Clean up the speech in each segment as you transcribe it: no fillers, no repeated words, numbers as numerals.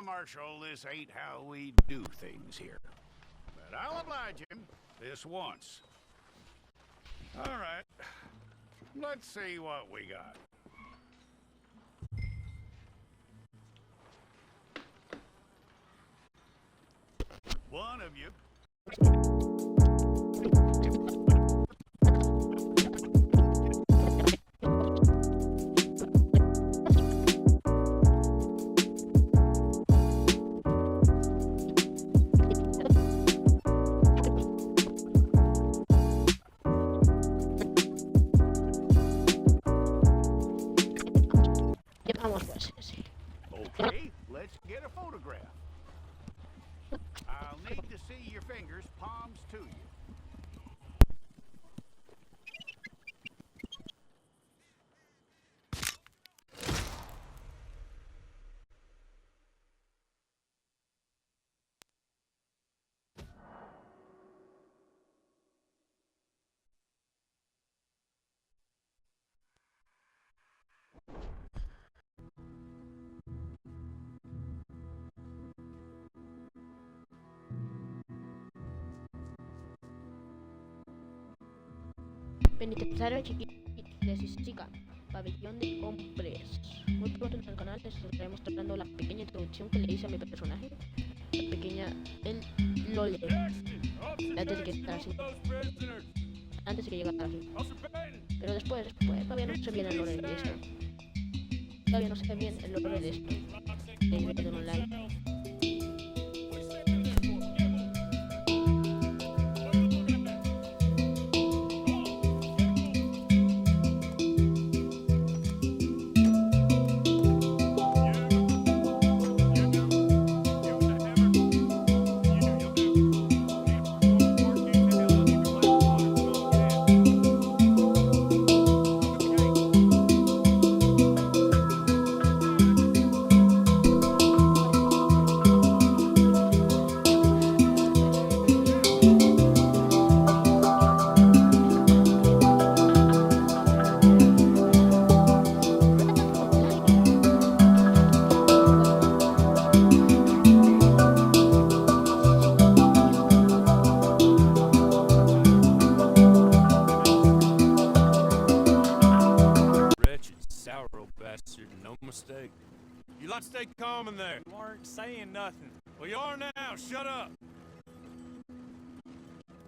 Marshal, this ain't how we do things here. But I'll oblige him this once. All right. Let's see what we got. One of you. Okay, let's get a photograph. I'll need to see your fingers, palms to you. Penitenciario chica, pabellón de hombres. Muy pronto en el canal les estaré mostrando la pequeña introducción que le hice a mi personaje. La pequeña, el Lole. Antes de que llegara así. Antes de que llegara así. Pero después, todavía no sé bien el lore de esto. Todavía no sé bien el lore de esto. De online. No mistake. You lot stay calm in there. You weren't saying nothing. Well, you are now. Shut up.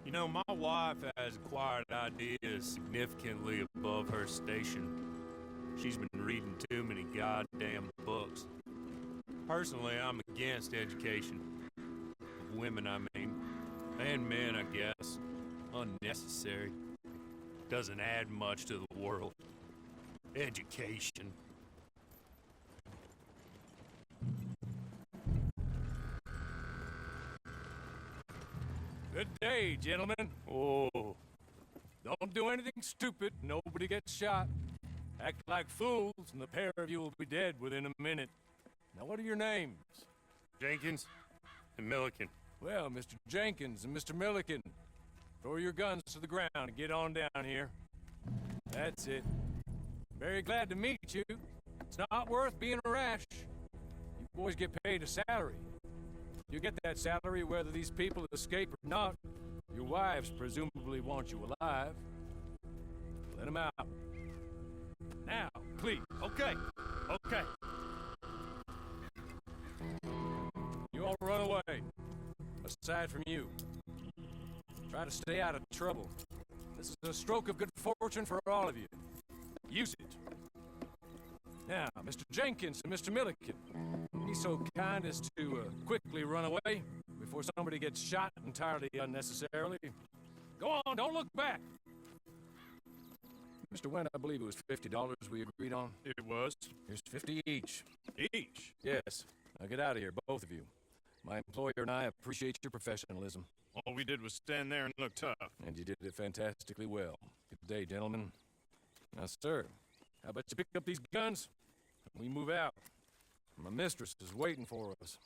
You know, my wife has acquired ideas significantly above her station. She's been reading too many goddamn books. Personally, I'm against education. Of women, I mean. And men, I guess. Unnecessary. Doesn't add much to the world. Education. Good day, gentlemen. Oh, don't do anything stupid. Nobody gets shot. Act like fools, and the pair of you will be dead within a minute. Now, what are your names? Jenkins and Milliken. Well, Mr. Jenkins and Mr. Milliken, throw your guns to the ground and get on down here. That's it. Very glad to meet you. It's not worth being rash. You boys get paid a salary. You get that salary whether these people escape or not. Your wives presumably want you alive. Let them out. Now, please. Okay. Okay. You all run away. Aside from you. Try to stay out of trouble. This is a stroke of good fortune for all of you. Use it. Now, Mr. Jenkins and Mr. Milliken, be so kind as to quickly run away before somebody gets shot entirely unnecessarily. Go on, don't look back. Mr. Wendt, I believe it was $50 we agreed on. It was. Here's 50 each. Each? Yes. Now get out of here, both of you. My employer and I appreciate your professionalism. All we did was stand there and look tough. And you did it fantastically well. Good day, gentlemen. Now, sir, how about you pick up these guns and we move out? My mistress is waiting for us.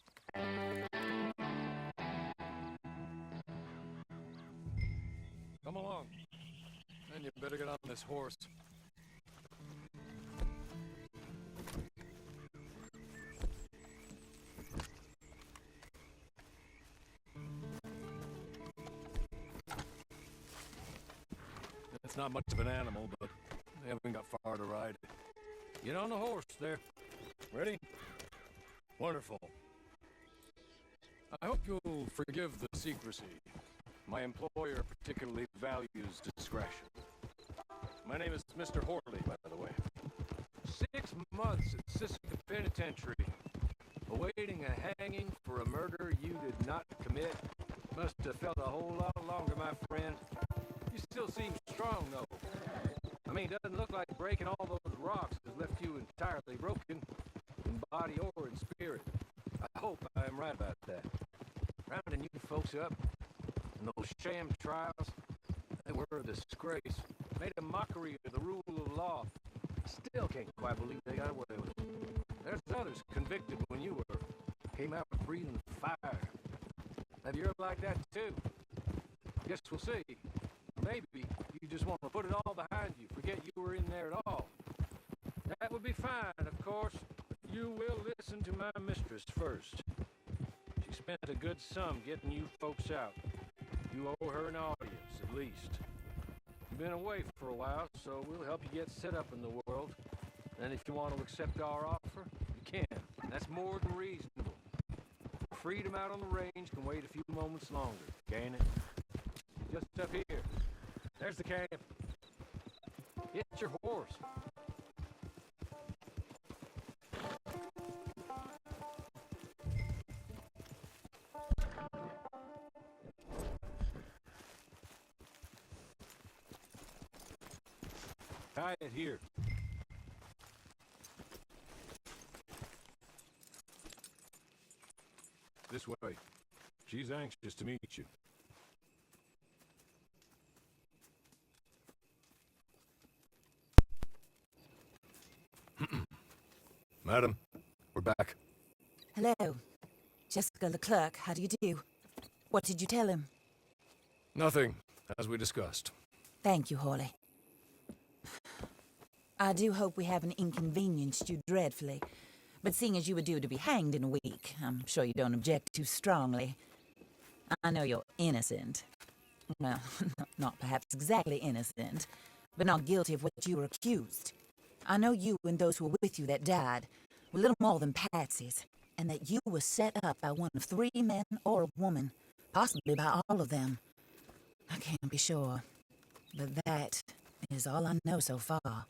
Come along. And you better get on this horse. It's not much of an animal, but they haven't got far to ride. Get on the horse there. Ready? Wonderful. I hope you'll forgive the secrecy. My employer particularly values discretion. My name is Mr. Horley, by the way. 6 months at Sissica Penitentiary, awaiting a hanging for a murder you did not commit. Must have felt a whole lot longer, my friend. You still seem strong, though. I mean, it doesn't look like breaking all those rocks has left you entirely broken, in body or in spirit. I hope I am right about that. Rounding you folks up, and those sham trials, they were a disgrace. Made a mockery of the rule of law. Still can't quite believe they got away with it. There's others convicted when you were. Came out breathing fire. Maybe you're like that too. Guess we'll see. Maybe you just want to put it all behind you, forget you were in there at all. That would be fine, of course, but you will listen to my mistress first. She spent a good sum getting you folks out. You owe her an audience, at least. You've been away for a while, so we'll help you get set up in the world. And if you want to accept our offer, you can. That's more than reasonable. Freedom out on the range can wait a few moments longer, can't it? Just up here. There's the camp. Get your horse. Tie it here. This way. She's anxious to meet you. Madam, we're back. Hello. Jessica Leclerc, how do you do? What did you tell him? Nothing, as we discussed. Thank you, Hawley. I do hope we haven't inconvenienced you dreadfully, but seeing as you were due to be hanged in a week, I'm sure you don't object too strongly. I know you're innocent. Well, not perhaps exactly innocent, but not guilty of what you were accused. I know you and those who were with you that died were little more than patsies, and that you were set up by one of 3 men or a woman, possibly by all of them. I can't be sure, but that is all I know so far.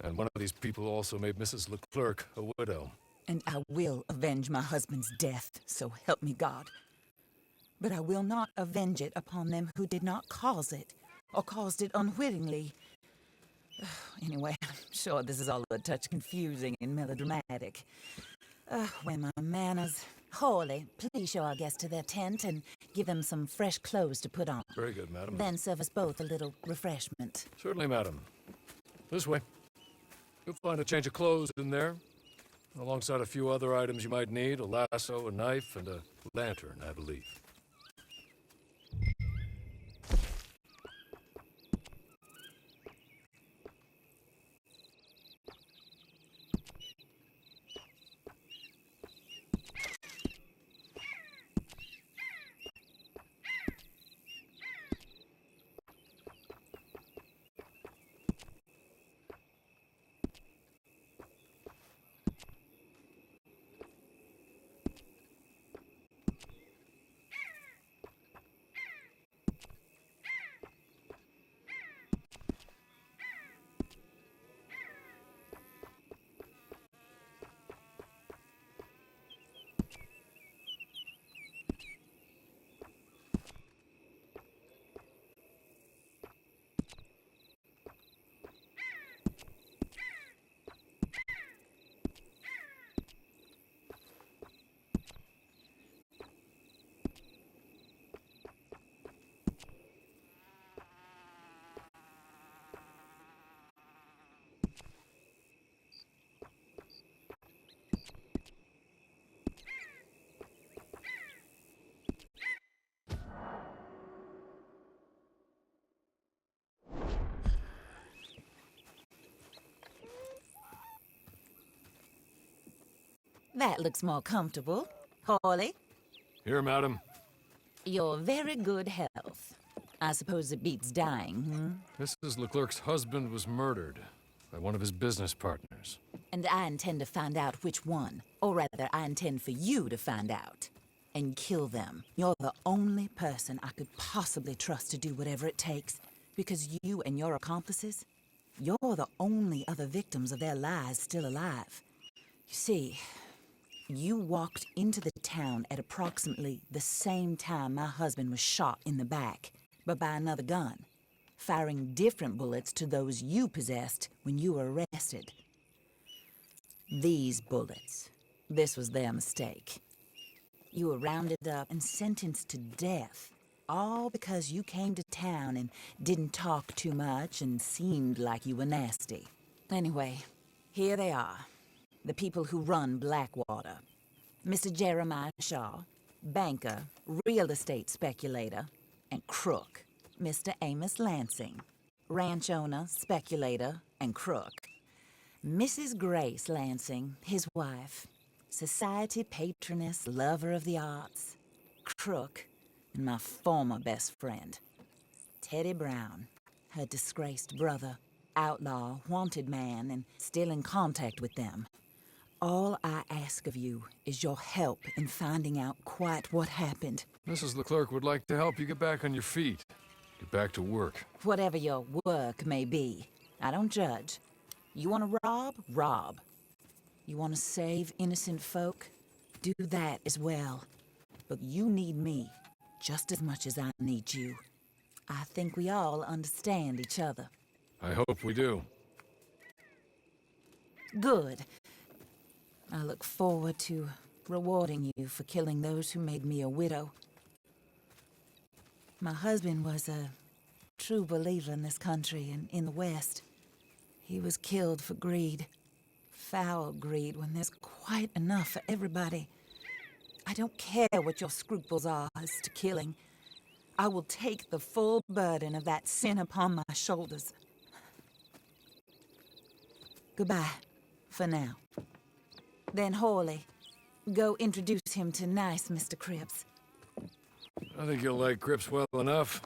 And one of these people also made Mrs. Leclerc a widow. And I will avenge my husband's death, so help me God. But I will not avenge it upon them who did not cause it, or caused it unwittingly. Anyway, I'm sure this is all a touch confusing and melodramatic. When my manners... Hawley, please show our guests to their tent and give them some fresh clothes to put on. Very good, madam. Then serve us both a little refreshment. Certainly, madam. This way. You'll find a change of clothes in there, alongside a few other items you might need, a lasso, a knife, and a lantern, I believe. That looks more comfortable. Hawley, Here, madam. your very good health. I suppose it beats dying, hmm? Mrs. Leclerc's husband was murdered by one of his business partners. And I intend to find out which one. Or rather, I intend for you to find out. And kill them. You're the only person I could possibly trust to do whatever it takes. Because you and your accomplices, you're the only other victims of their lies still alive. You see, you walked into the town at approximately the same time my husband was shot in the back, but by another gun, firing different bullets to those you possessed when you were arrested. These bullets, this was their mistake. You were rounded up and sentenced to death, all because you came to town and didn't talk too much and seemed like you were nasty. Anyway, here they are, the people who run Blackwater. Mr. Jeremiah Shaw, banker, real estate speculator, and crook. Mr. Amos Lansing, ranch owner, speculator, and crook. Mrs. Grace Lansing, his wife, society patroness, lover of the arts, crook, and my former best friend. Teddy Brown, her disgraced brother, outlaw, wanted man, and still in contact with them. All I ask of you is your help in finding out quite what happened. Mrs. Leclerc would like to help you get back on your feet. Get back to work. Whatever your work may be, I don't judge. You want to rob? Rob. You want to save innocent folk? Do that as well. But you need me just as much as I need you. I think we all understand each other. I hope we do. Good. I look forward to rewarding you for killing those who made me a widow. My husband was a true believer in this country and in the West. He was killed for greed. Foul greed when there's quite enough for everybody. I don't care what your scruples are as to killing. I will take the full burden of that sin upon my shoulders. Goodbye, for now. Then Hawley, go introduce him to nice Mr. Cripps. I think you'll like Cripps well enough.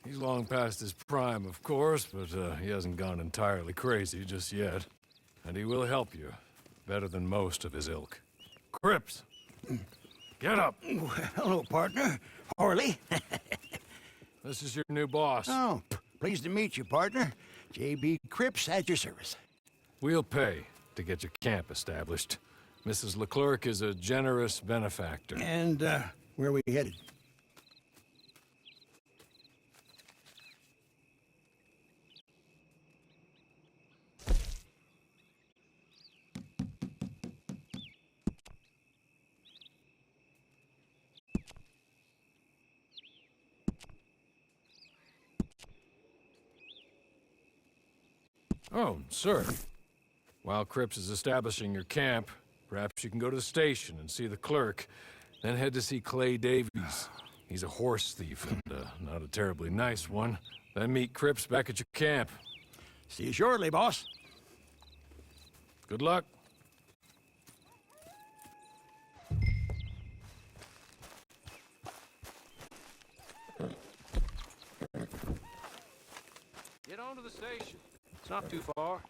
He's long past his prime, of course, but he hasn't gone entirely crazy just yet. And he will help you, better than most of his ilk. Cripps! Get up! Well, hello, partner. Harley. This is your new boss. Oh, pleased to meet you, partner. J.B. Cripps at your service. We'll pay to get your camp established. Mrs. Leclerc is a generous benefactor. And, where are we headed? Oh, sir. While Cripps is establishing your camp, perhaps you can go to the station and see the clerk, then head to see Clay Davies. He's a horse thief, and not a terribly nice one. Then meet Cripps back at your camp. See you shortly, boss. Good luck. Get on to the station. It's not too far.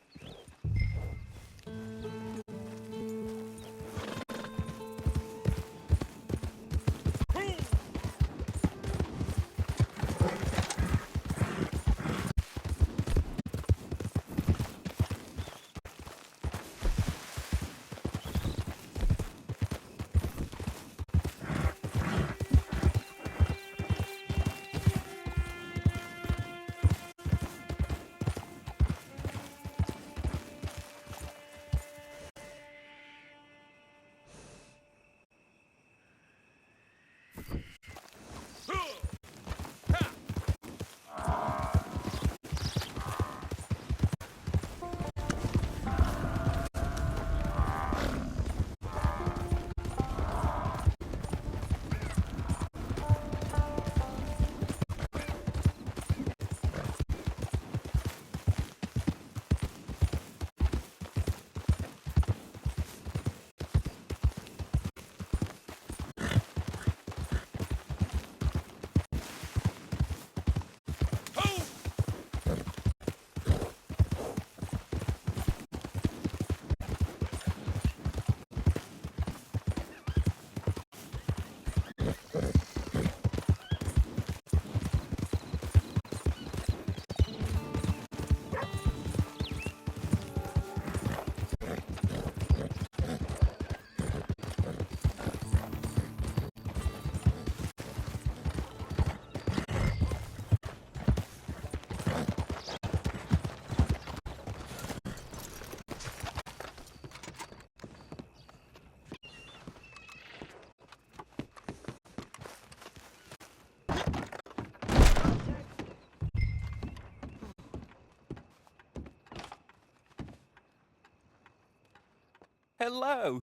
Hello.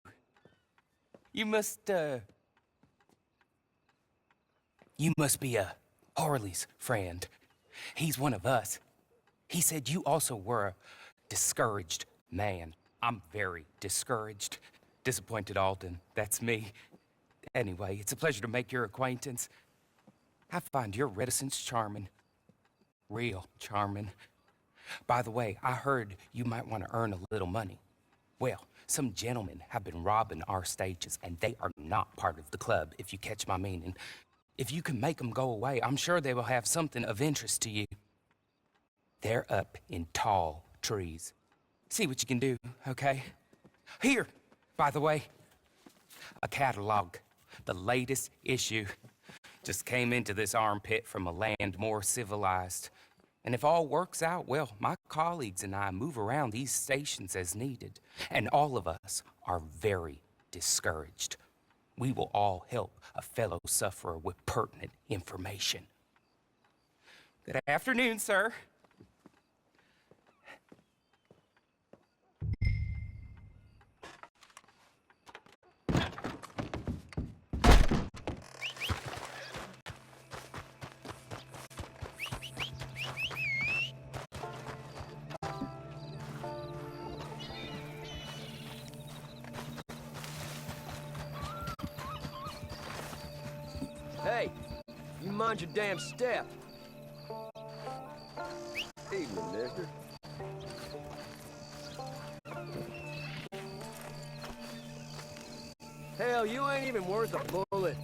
You must be Harley's friend. He's one of us. He said you also were a discouraged man. I'm very discouraged. Disappointed Alden, that's me. Anyway, it's a pleasure to make your acquaintance. I find your reticence charming. Real charming. By the way, I heard you might want to earn a little money. Well, some gentlemen have been robbing our stages, and they are not part of the club, if you catch my meaning. If you can make them go away, I'm sure they will have something of interest to you. They're up in tall trees. See what you can do, okay? Here, by the way, a catalog. The latest issue. Just came into this armpit from a land more civilized. And if all works out, well, my colleagues and I move around these stations as needed. And all of us are very discouraged. We will all help a fellow sufferer with pertinent information. Good afternoon, sir. Hey, you mind your damn step. Evening, mister. Hell, you ain't even worth a bullet.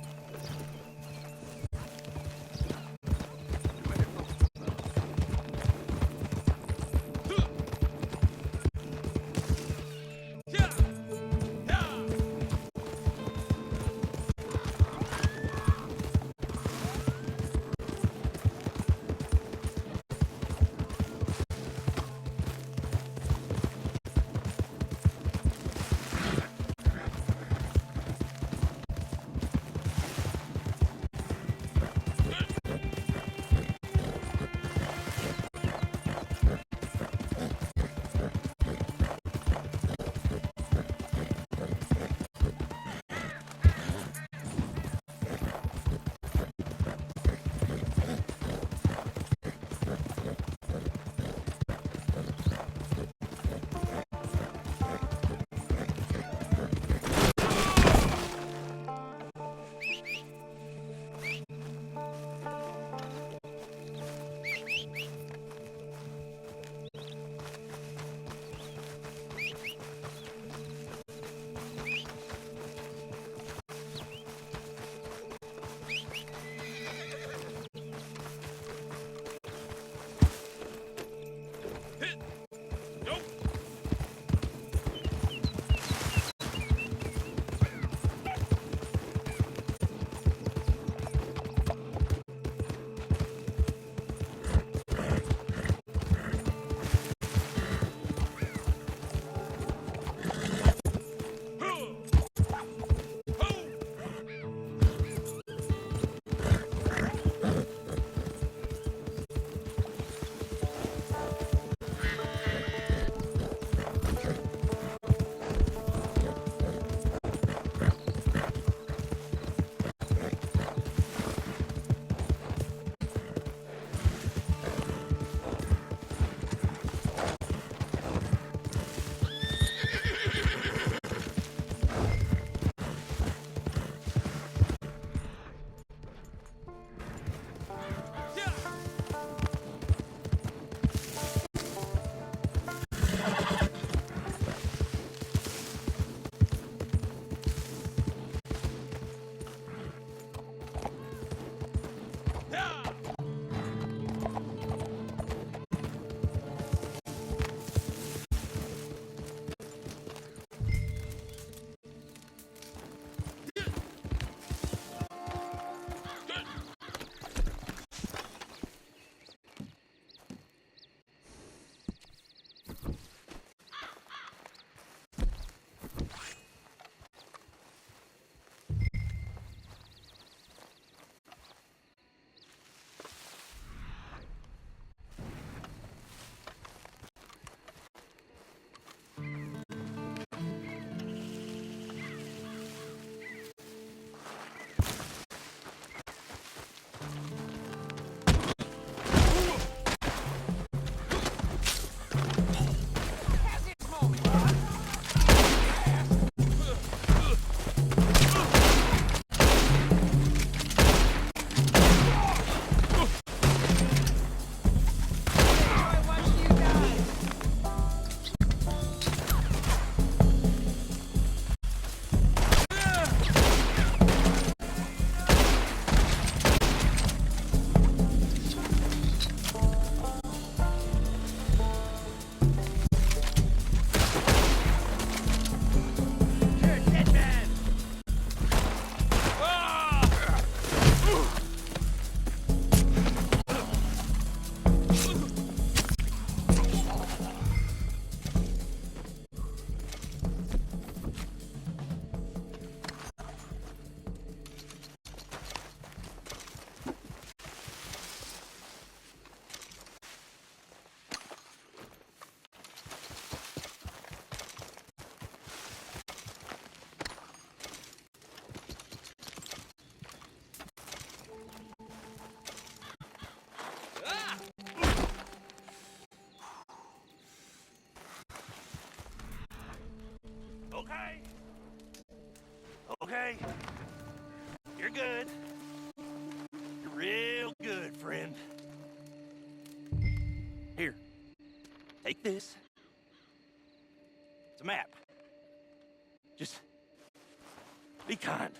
Hey! Okay. You're good. You're real good, friend. Here. Take this. It's a map. Just be kind.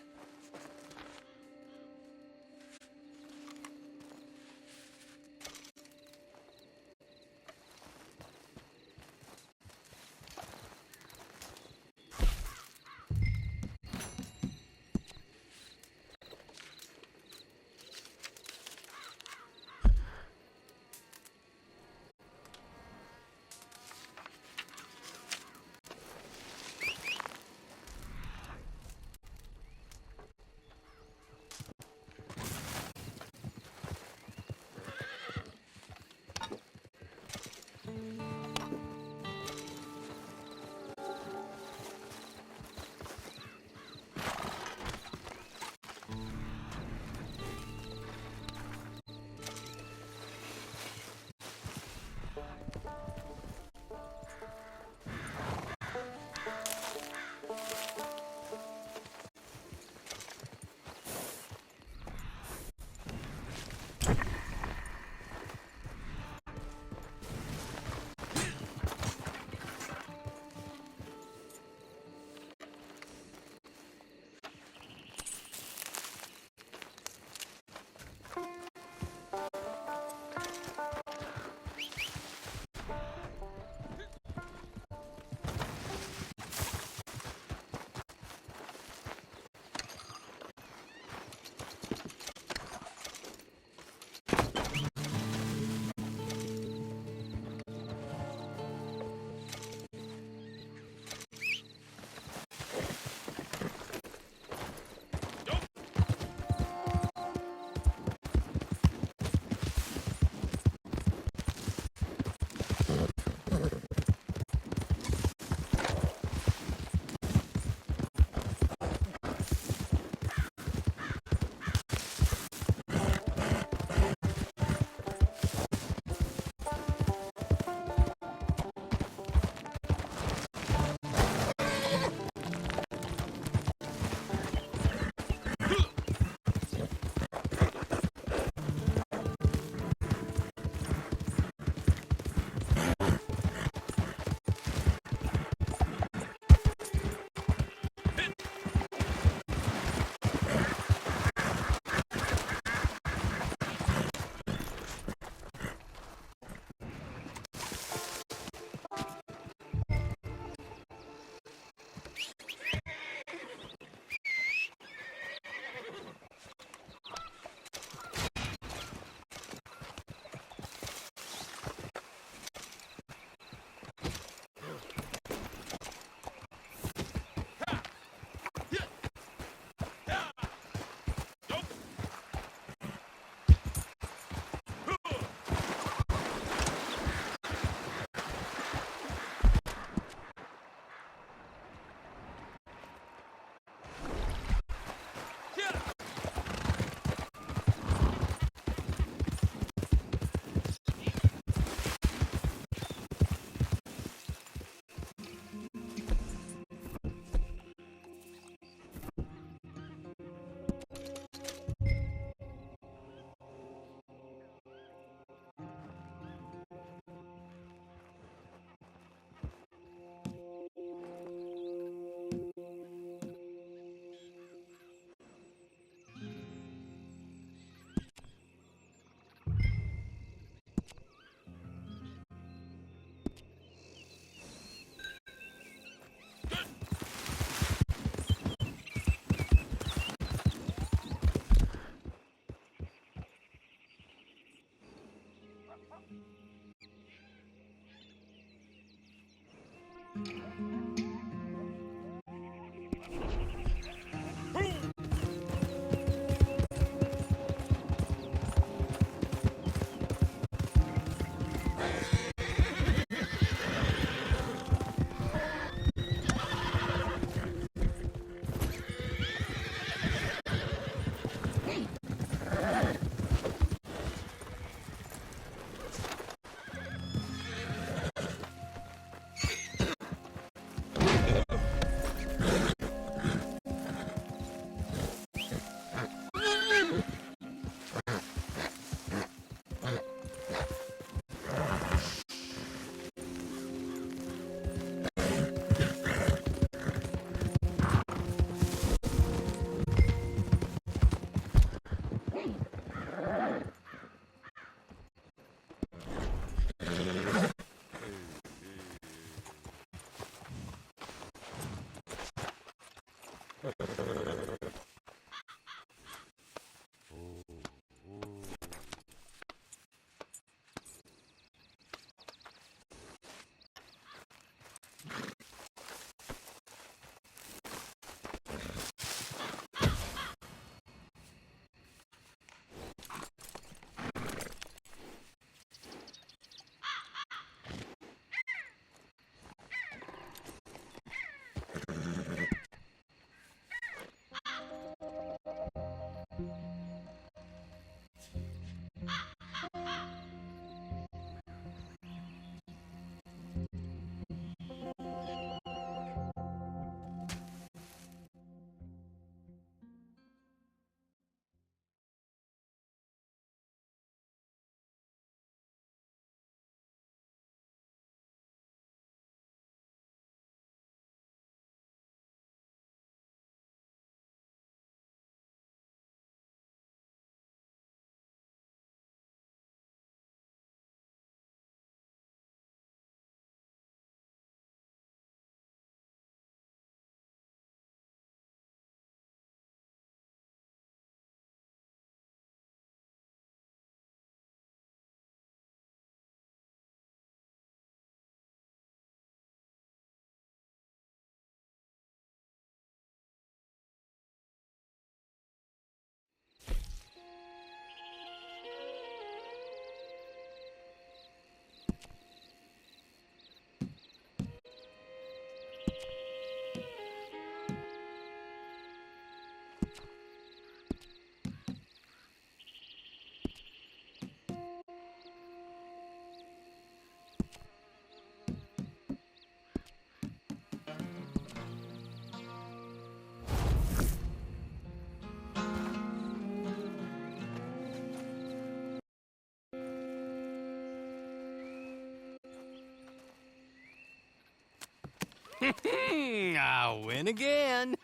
I win again.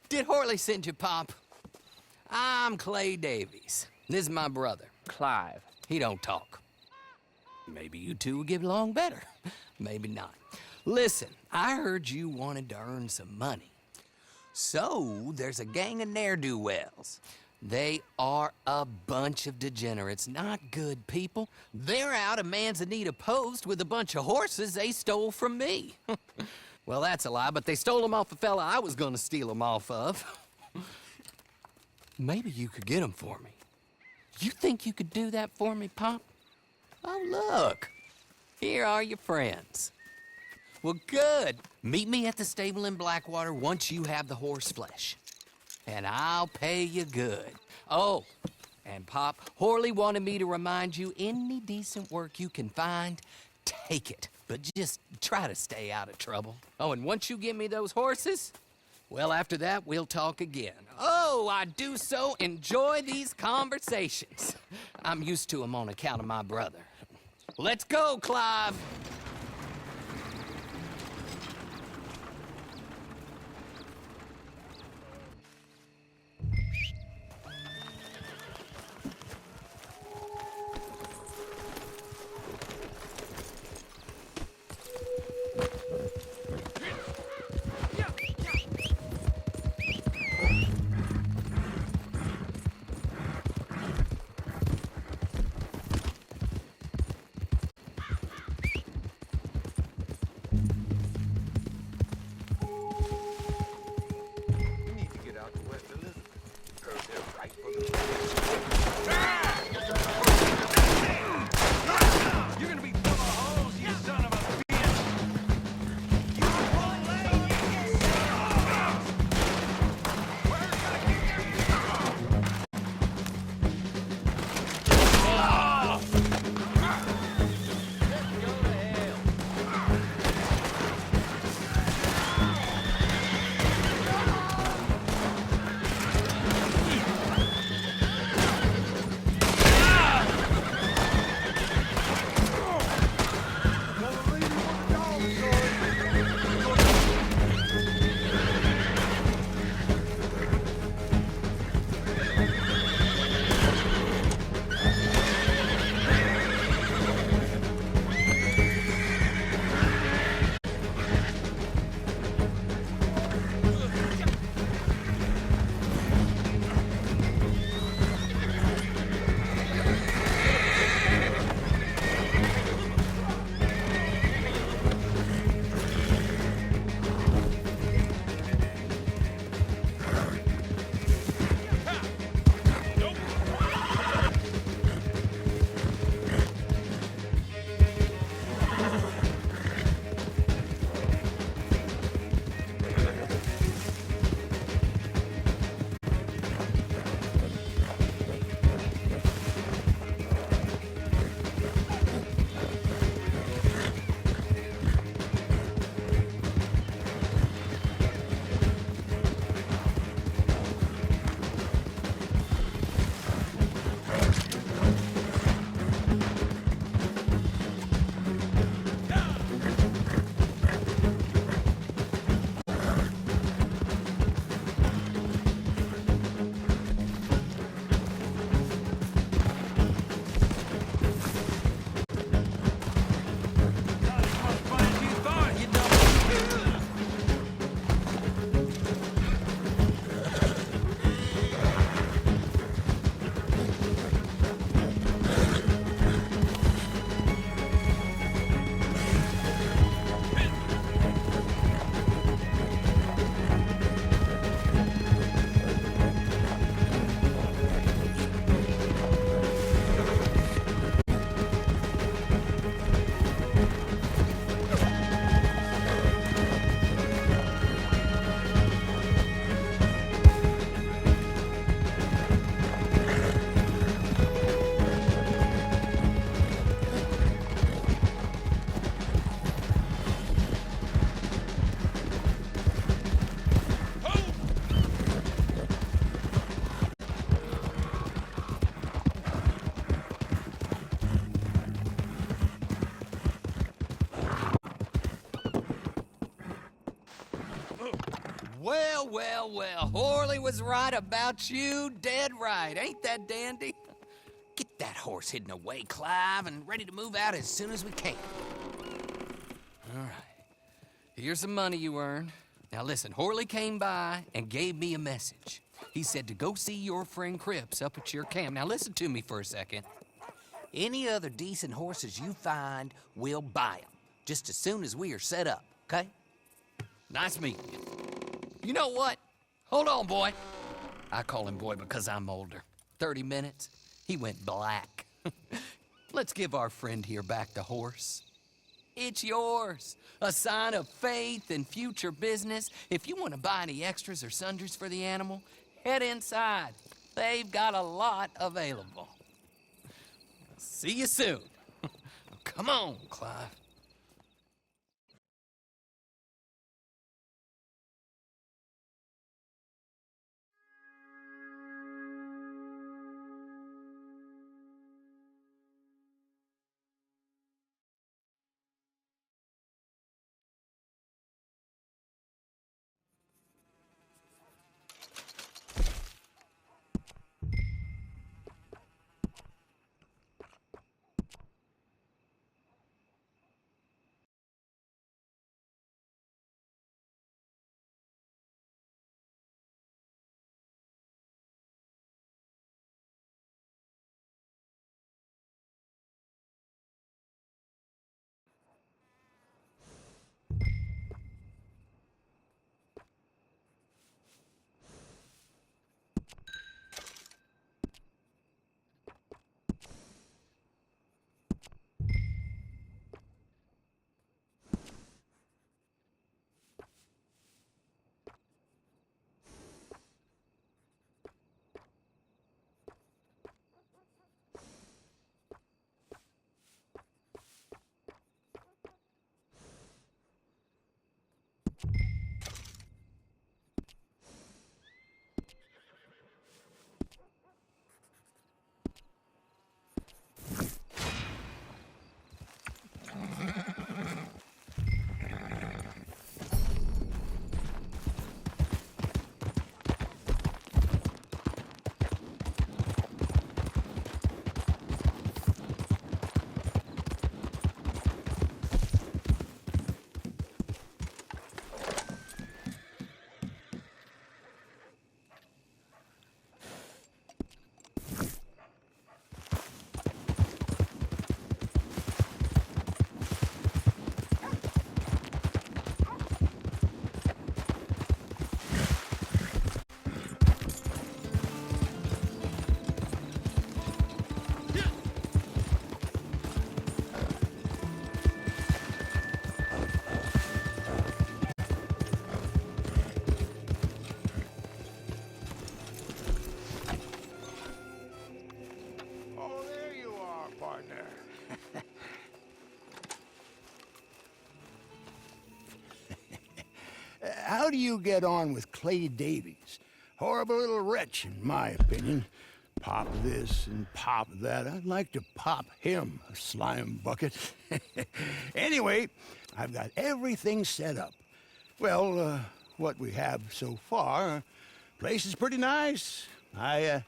Did Horley send you, Pop? I'm Clay Davies. This is my brother, Clive. He don't talk. Maybe you two will get along better. Maybe not. Listen, I heard you wanted to earn some money. So, there's a gang of ne'er-do-wells. They are a bunch of degenerates, not good people. They're out of Manzanita Post with a bunch of horses they stole from me. Well, that's a lie, but they stole them off a fella I was gonna steal them off of. Maybe you could get them for me. You think you could do that for me, Pop? Oh, look. Here are your friends. Well, good. Meet me at the stable in Blackwater once you have the horse flesh. And I'll pay you good. Oh, and Pop, Horley wanted me to remind you, any decent work you can find, take it. But just try to stay out of trouble. Oh, and once you give me those horses, well, after that, we'll talk again. Oh, I do so enjoy these conversations. I'm used to them on account of my brother. Let's go, Clive. well, well. Horley was right about you, dead right. Ain't that dandy? Get that horse hidden away, Clive, and ready to move out as soon as we can. All right. Here's the money you earned. Now listen, Horley came by and gave me a message. He said to go see your friend Cripps up at your camp. Now listen to me for a second. Any other decent horses you find, we'll buy them. Just as soon as we are set up, okay? Nice meeting you. You know what? Hold on, boy. I call him boy because I'm older. 30 minutes, he went black. Let's give our friend here back the horse. It's yours. A sign of faith and future business. If you want to buy any extras or sundries for the animal, head inside. They've got a lot available. See you soon. Come on, Clive. How do you get on with Clay Davies? Horrible little wretch, in my opinion. Pop this and pop that. I'd like to pop him, a slime bucket. Anyway, I've got everything set up. Well, what we have so far, place is pretty nice. I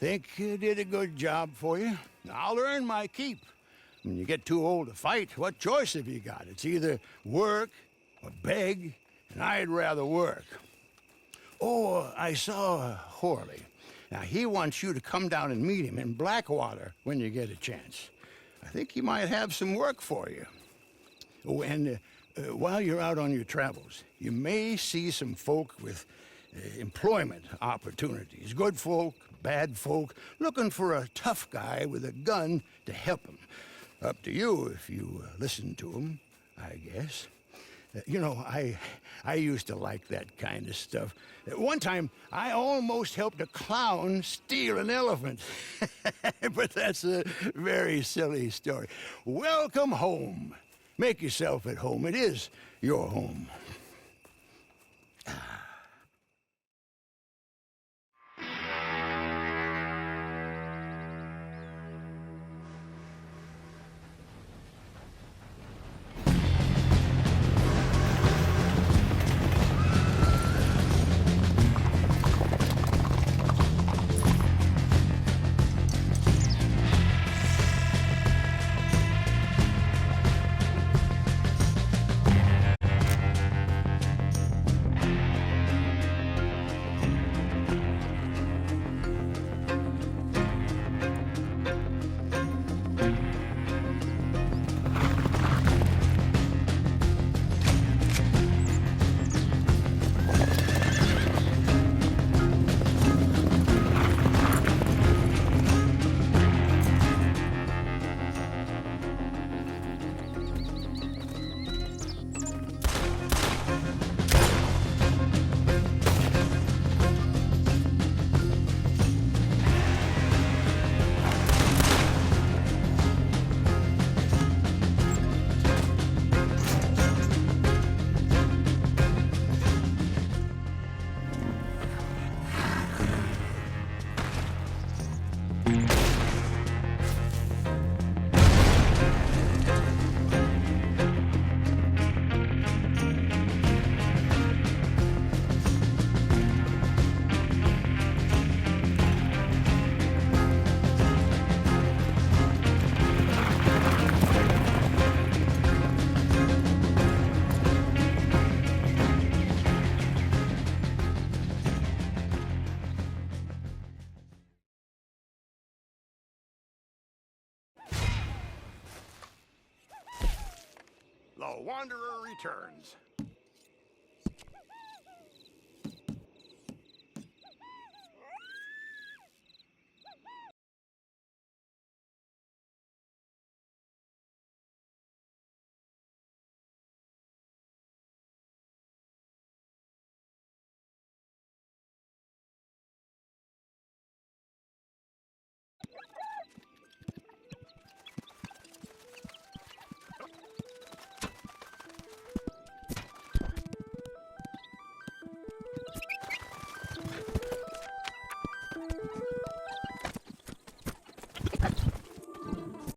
think you did a good job for you. I'll earn my keep. When you get too old to fight, what choice have you got? It's either work or beg, and I'd rather work. Oh, I saw Horley. Now, he wants you to come down and meet him in Blackwater when you get a chance. I think he might have some work for you. Oh, and while you're out on your travels, you may see some folk with employment opportunities. Good folk, bad folk, looking for a tough guy with a gun to help them. Up to you if you listen to them, I guess. You know, I used to like that kind of stuff. One time, I almost helped a clown steal an elephant. But that's a very silly story. Welcome home. Make yourself at home. It is your home. The Wanderer returns.